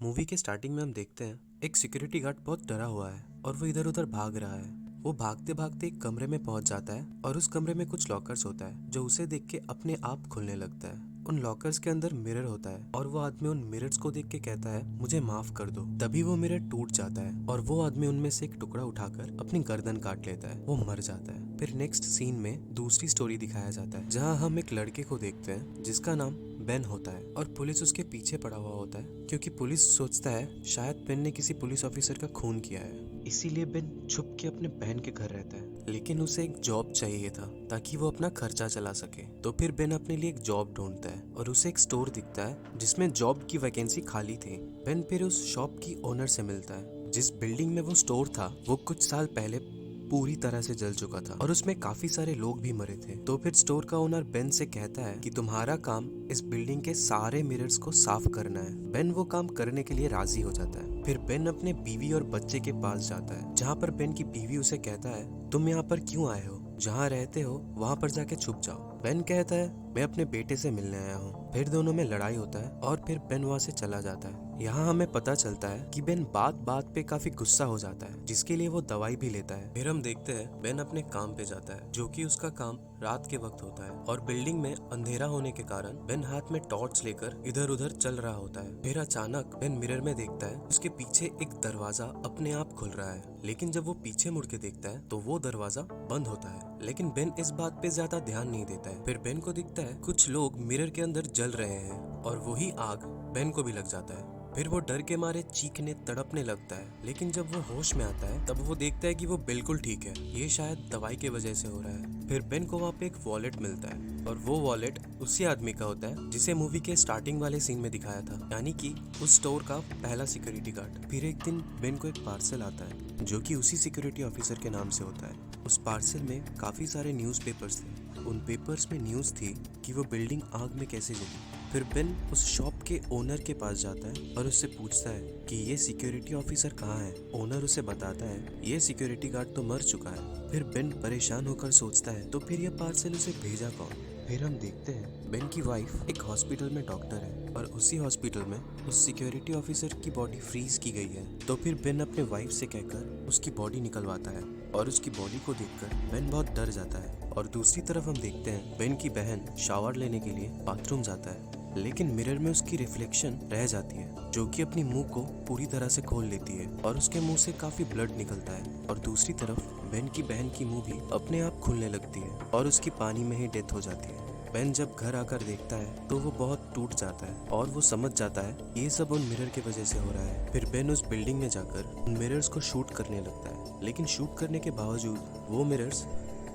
Movie के starting में हम देखते हैं एक सिक्योरिटी गार्ड बहुत डरा हुआ है और वो इधर उधर भाग रहा है। वो भागते भागते एक कमरे में पहुंच जाता है और उस कमरे में कुछ लॉकर्स होता है जो उसे देख के अपने आप खुलने लगता है। उन लॉकर्स के अंदर मिरर होता है और वो आदमी उन मिरर्स को देख के कहता है मुझे माफ कर दो। तभी वो मिरर टूट जाता है और वो आदमी उनमें से एक टुकड़ा उठाकर अपनी गर्दन काट लेता है। वो मर जाता है। फिर नेक्स्ट सीन में दूसरी स्टोरी दिखाया जाता है जहाँ हम एक लड़के को देखते हैं जिसका नाम बेन होता है और पुलिस उसके पीछे पड़ा हुआ होता है क्योंकि पुलिस सोचता है शायद बेन ने किसी पुलिस ऑफिसर का खून किया है। इसीलिए बेन छुप के अपने बहन के घर रहता है, लेकिन उसे एक जॉब चाहिए था ताकि वो अपना खर्चा चला सके। तो फिर बेन अपने लिए एक जॉब ढूंढता है और उसे एक स्टोर दिखता है जिसमें जॉब की वैकेंसी खाली थी। बेन फिर उस शॉप की ओनर से मिलता है। जिस बिल्डिंग में वो स्टोर था वो कुछ साल पहले पूरी तरह से जल चुका था और उसमें काफी सारे लोग भी मरे थे। तो फिर स्टोर का ओनर बेन से कहता है कि तुम्हारा काम इस बिल्डिंग के सारे मिरर्स को साफ करना है। बेन वो काम करने के लिए राजी हो जाता है। फिर बेन अपने बीवी और बच्चे के पास जाता है जहाँ पर बेन की बीवी उसे कहता है तुम यहाँ पर क्यों आए हो, जहाँ रहते हो वहाँ पर जाके छुप जाओ। बेन कहता है मैं अपने बेटे से मिलने आया हूँ। फिर दोनों में लड़ाई होता है और फिर बेन वहाँ से चला जाता है। यहाँ हमें पता चलता है कि बेन बात बात पे काफी गुस्सा हो जाता है जिसके लिए वो दवाई भी लेता है। फिर हम देखते हैं बेन अपने काम पे जाता है जो कि उसका काम रात के वक्त होता है और बिल्डिंग में अंधेरा होने के कारण बेन हाथ में टॉर्च लेकर इधर उधर चल रहा होता है। फिर अचानक बेन मिरर में देखता है उसके पीछे एक दरवाजा अपने आप खुल रहा है, लेकिन जब वो पीछे मुड़ के देखता है तो वो दरवाजा बंद होता है। लेकिन बेन इस बात पे ज्यादा ध्यान नहीं देता है। फिर बेन को दिखता है कुछ लोग मिरर के अंदर जल रहे हैं और वही आग बेन को भी लग जाता है। फिर वो डर के मारे चीखने तड़पने लगता है, लेकिन जब वो होश में आता है तब वो देखता है कि वो बिल्कुल ठीक है। ये शायद दवाई की वजह से हो रहा है। फिर बेन को वहाँ पे एक वॉलेट मिलता है और वो वॉलेट उसी आदमी का होता है जिसे मूवी के स्टार्टिंग वाले सीन में दिखाया था, यानी कि उस स्टोर का पहला सिक्योरिटी गार्ड। फिर एक दिन बेन को एक पार्सल आता है जो कि उसी सिक्योरिटी ऑफिसर के नाम से होता है। उस पार्सल में काफी सारे न्यूज़पेपर्स थे। उन पेपर्स में न्यूज़ थी कि वो बिल्डिंग आग में कैसे जली। फिर बेन उस शॉप के ओनर के पास जाता है और उससे पूछता है कि ये सिक्योरिटी ऑफिसर कहाँ है। ओनर उसे बताता है ये सिक्योरिटी गार्ड तो मर चुका है। फिर बेन परेशान होकर सोचता है तो फिर यह पार्सल उसे भेजा कौन। फिर हम देखते हैं बेन की वाइफ एक हॉस्पिटल में डॉक्टर है और उसी हॉस्पिटल में उस सिक्योरिटी ऑफिसर की बॉडी फ्रीज की गई है। तो फिर बेन अपने वाइफ से कहकर उसकी बॉडी निकलवाता है और उसकी बॉडी को देखकर बेन बहुत डर जाता है। और दूसरी तरफ हम देखते हैं बेन की बहन शावर लेने के लिए बाथरूम जाता है, लेकिन मिरर में उसकी रिफ्लेक्शन रह जाती है जो कि अपनी मुंह को पूरी तरह से खोल लेती है और उसके मुंह से काफी ब्लड निकलता है। और दूसरी तरफ बेन की बहन की मुंह भी अपने आप खुलने लगती है और उसकी पानी में ही डेथ हो जाती है। बेन जब घर आकर देखता है तो वो बहुत टूट जाता है और वो समझ जाता है ये सब उन मिरर की वजह से हो रहा है। फिर बेन उस बिल्डिंग में जाकर उन मिरर्स को शूट करने लगता है, लेकिन शूट करने के बावजूद वो मिरर्स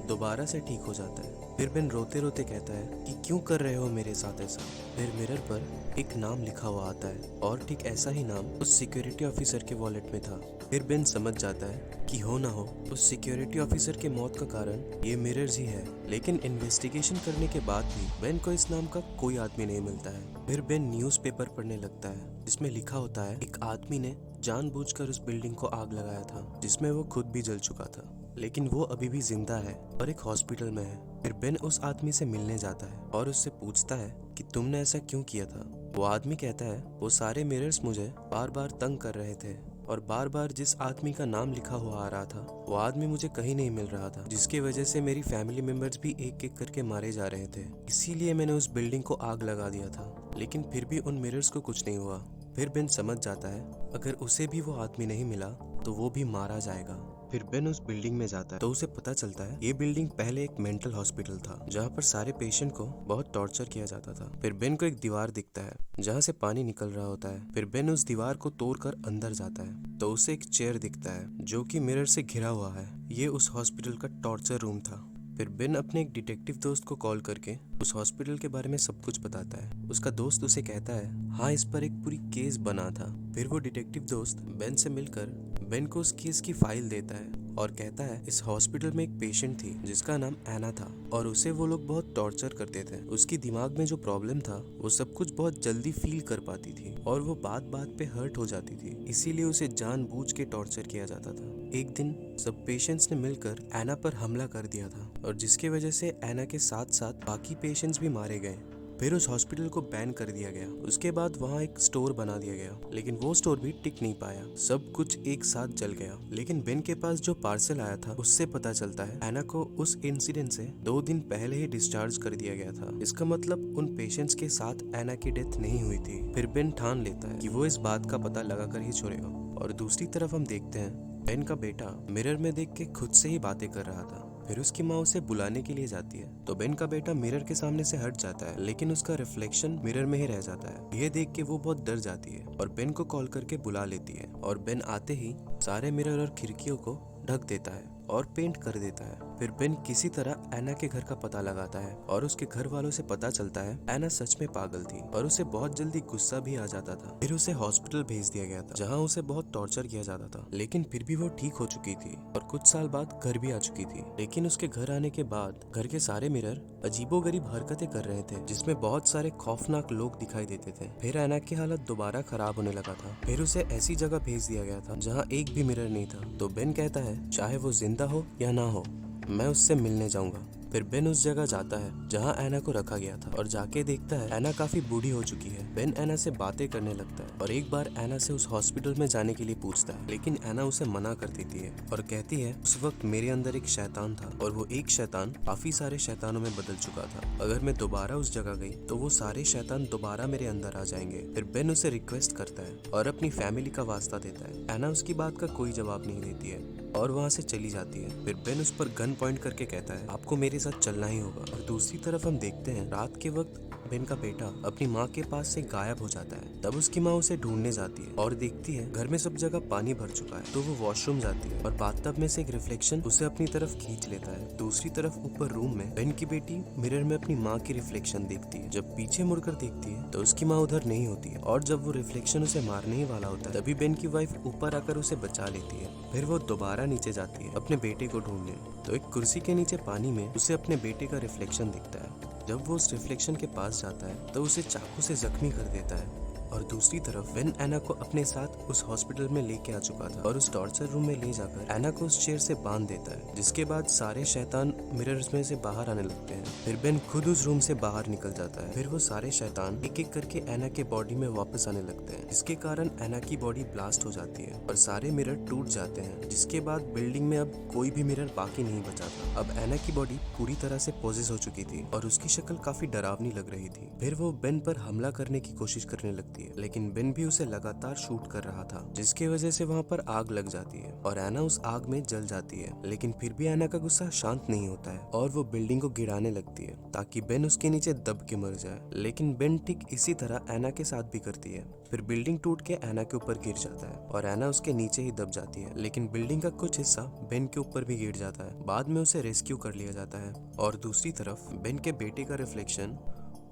दोबारा से ठीक हो जाता है। फिर बेन रोते रोते कहता है कि क्यों कर रहे हो मेरे साथ ऐसा। फिर मिरर पर एक नाम लिखा हुआ आता है और ठीक ऐसा ही नाम उस सिक्योरिटी ऑफिसर के वॉलेट में था। फिर बेन समझ जाता है कि हो ना हो उस सिक्योरिटी ऑफिसर के मौत का कारण ये मिरर्स ही है। लेकिन इन्वेस्टिगेशन करने के बाद भी बेन को इस नाम का कोई आदमी नहीं मिलता है। फिर बेन न्यूज़पेपर पढ़ने लगता है जिसमें लिखा होता है एक आदमी ने जानबूझकर उस बिल्डिंग को आग लगाया था जिसमें वो खुद भी जल चुका था, लेकिन वो अभी भी जिंदा है और एक हॉस्पिटल में है। फिर बेन उस आदमी से मिलने जाता है और उससे पूछता है कि तुमने ऐसा क्यों किया था। वो आदमी कहता है वो सारे मिरर्स मुझे बार बार तंग कर रहे थे और बार बार जिस आदमी का नाम लिखा हुआ आ रहा था वो आदमी मुझे कहीं नहीं मिल रहा था, जिसकी वजह से मेरी फैमिली मेंबर्स भी एक एक करके मारे जा रहे थे। इसीलिए मैंने उस बिल्डिंग को आग लगा दिया था, लेकिन फिर भी उन मिरर्स को कुछ नहीं हुआ। फिर बेन समझ जाता है अगर उसे भी वो आदमी नहीं मिला तो वो भी मारा जाएगा। फिर बेन उस बिल्डिंग में जाता है तो उसे पता चलता है ये बिल्डिंग पहले एक मेंटल हॉस्पिटल था जहाँ पर सारे पेशेंट को बहुत टॉर्चर किया जाता था। फिर बेन को एक दीवार दिखता है जहाँ से पानी निकल रहा होता है। फिर बेन उस दीवार को तोड़कर अंदर जाता है तो उसे एक चेयर दिखता है जो कि मिरर से घिरा हुआ है। ये उस हॉस्पिटल का टॉर्चर रूम था। फिर बेन अपने एक डिटेक्टिव दोस्त को कॉल करके उस हॉस्पिटल के बारे में सब कुछ बताता है। उसका दोस्त उसे कहता है हाँ इस पर एक पूरी केस बना था। फिर वो डिटेक्टिव दोस्त बेन से मिलकर बेन को उस केस की फाइल देता है और कहता है इस हॉस्पिटल में एक पेशेंट थी जिसका नाम एना था और उसे वो लोग बहुत टॉर्चर करते थे। उसकी दिमाग में जो प्रॉब्लम था वो सब कुछ बहुत जल्दी फील कर पाती थी और वो बात बात पे हर्ट हो जाती थी, इसीलिए उसे जानबूझ के टॉर्चर किया जाता था। एक दिन सब पेशेंट्स ने मिलकर एना पर हमला कर दिया था और जिसकी वजह से एना के साथ साथ बाकी पेशेंट्स भी मारे गए। फिर उस हॉस्पिटल को बैन कर दिया गया। उसके बाद वहाँ एक स्टोर बना दिया गया, लेकिन वो स्टोर भी टिक नहीं पाया। सब कुछ एक साथ जल गया। लेकिन बेन के पास जो पार्सल आया था उससे पता चलता है एना को उस इंसिडेंट से 2 दिन पहले ही डिस्चार्ज कर दिया गया था। इसका मतलब उन पेशेंट्स के साथ एना की डेथ नहीं हुई थी। फिर बेन ठान लेता है कि वो इस बात का पता लगा कर ही छोड़ेगा। और दूसरी तरफ हम देखते हैं बेन का बेटा मिरर में देख के खुद से ही बातें कर रहा था। फिर उसकी माँ उसे बुलाने के लिए जाती है तो बेन का बेटा मिरर के सामने से हट जाता है, लेकिन उसका रिफ्लेक्शन मिरर में ही रह जाता है। ये देख के वो बहुत डर जाती है और बेन को कॉल करके बुला लेती है। और बेन आते ही सारे मिरर और खिड़कियों को ढक देता है और पेंट कर देता है। फिर बेन किसी तरह एना के घर का पता लगाता है और उसके घर वालों से पता चलता है एना सच में पागल थी और उसे बहुत जल्दी गुस्सा भी आ जाता था। फिर उसे हॉस्पिटल भेज दिया गया था जहाँ उसे बहुत टॉर्चर किया जाता था, लेकिन फिर भी वो ठीक हो चुकी थी और कुछ साल बाद घर भी आ चुकी थी। लेकिन उसके घर आने के बाद घर के सारे मिरर अजीबोगरीब हरकतें कर रहे थे, जिसमें बहुत सारे खौफनाक लोग दिखाई देते थे। फिर एना की हालत दोबारा खराब होने लगा था। फिर उसे ऐसी जगह भेज दिया गया था जहाँ एक भी मिरर नहीं था। तो बेन कहता है चाहे वो जिंदा हो या ना हो, मैं उससे मिलने जाऊंगा। फिर बेन उस जगह जाता है जहाँ एना को रखा गया था और जाके देखता है एना काफी बूढ़ी हो चुकी है। बेन एना से बातें करने लगता है और एक बार एना से उस हॉस्पिटल में जाने के लिए पूछता है, लेकिन एना उसे मना कर देती है और कहती है उस वक्त मेरे अंदर एक शैतान था और वो एक शैतान काफी सारे शैतानों में बदल चुका था। अगर मैं दोबारा उस जगह गई तो वो सारे शैतान दोबारा मेरे अंदर आ जाएंगे। फिर बेन उसे रिक्वेस्ट करता है और अपनी फैमिली का वास्ता देता है। एना उसकी बात का कोई जवाब नहीं देती है और वहाँ से चली जाती है। फिर बेन उस पर गन पॉइंट करके कहता है आपको मेरे साथ चलना ही होगा। और दूसरी तरफ हम देखते हैं रात के वक्त बेन का बेटा अपनी माँ के पास से गायब हो जाता है। तब उसकी माँ उसे ढूंढने जाती है और देखती है घर में सब जगह पानी भर चुका है। तो वो वॉशरूम जाती है और बाथटब में से एक रिफ्लेक्शन उसे अपनी तरफ खींच लेता है। दूसरी तरफ ऊपर रूम में बेन की बेटी मिरर में अपनी माँ की रिफ्लेक्शन देखती है। जब पीछे मुड़कर देखती है तो उसकी माँ उधर नहीं होती है और जब वो रिफ्लेक्शन उसे मारने ही वाला होता है तभी बेन की वाइफ ऊपर आकर उसे बचा लेती है। फिर वो दोबारा नीचे जाती है अपने बेटे को ढूंढने, तो एक कुर्सी के नीचे पानी में उसे अपने बेटे का रिफ्लेक्शन दिखता है। जब वो उस रिफ्लेक्शन के पास जाता है तो उसे चाकू से जख्मी कर देता है। और दूसरी तरफ बेन एना को अपने साथ उस हॉस्पिटल में लेके आ चुका था और उस टॉर्चर रूम में ले जाकर एना को उस चेयर से बांध देता है, जिसके बाद सारे शैतान मिरर्स में से बाहर आने लगते हैं। फिर बेन खुद उस रूम से बाहर निकल जाता है। फिर वो सारे शैतान एक एक करके एना के बॉडी में वापस आने लगते हैं, जिसके कारण एना की बॉडी ब्लास्ट हो जाती है और सारे मिरर टूट जाते हैं, जिसके बाद बिल्डिंग में अब कोई भी मिरर बाकी नहीं बचा था। अब एना की बॉडी पूरी तरह से पोजेस हो चुकी थी और उसकी शक्ल काफी डरावनी लग रही थी। फिर वो बेन पर हमला करने की कोशिश करने लगती है, लेकिन बेन भी उसे लगातार शूट कर रहा था, जिसकी वजह से वहाँ पर आग लग जाती है और एना उस आग में जल जाती है। लेकिन फिर भी एना का गुस्सा शांत नहीं होता है और वो बिल्डिंग को गिराने लगती है ताकि बेन उसके नीचे दब के मर जाए। लेकिन बेन ठीक इसी तरह एना के साथ भी करती है। फिर बिल्डिंग टूट के एना के ऊपर गिर जाता है और एना उसके नीचे ही दब जाती है, लेकिन बिल्डिंग का कुछ हिस्सा बेन के ऊपर भी गिर जाता है। बाद में उसे रेस्क्यू कर लिया जाता है और दूसरी तरफ बेन के बेटे का रिफ्लेक्शन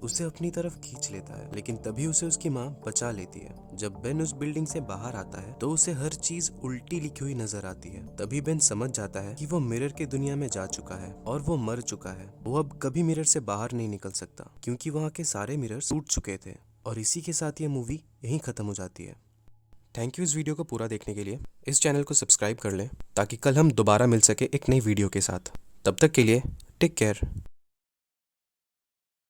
उसे अपनी तरफ खींच लेता है, लेकिन तभी उसे उसकी माँ बचा लेती है। जब बेन उस बिल्डिंग से बाहर आता है तो उसे हर चीज उल्टी लिखी हुई नजर आती है। तभी बेन समझ जाता है कि वो मिरर की दुनिया में जा चुका है और वो मर चुका है। वो अब कभी मिरर से बाहर नहीं निकल सकता क्योंकि वहाँ के सारे मिरर टूट चुके थे। और इसी के साथ ये मूवी यहीं खत्म हो जाती है। थैंक यू इस वीडियो को पूरा देखने के लिए। इस चैनल को सब्सक्राइब कर लें ताकि कल हम दोबारा मिल सके एक नई वीडियो के साथ। तब तक के लिए टेक केयर।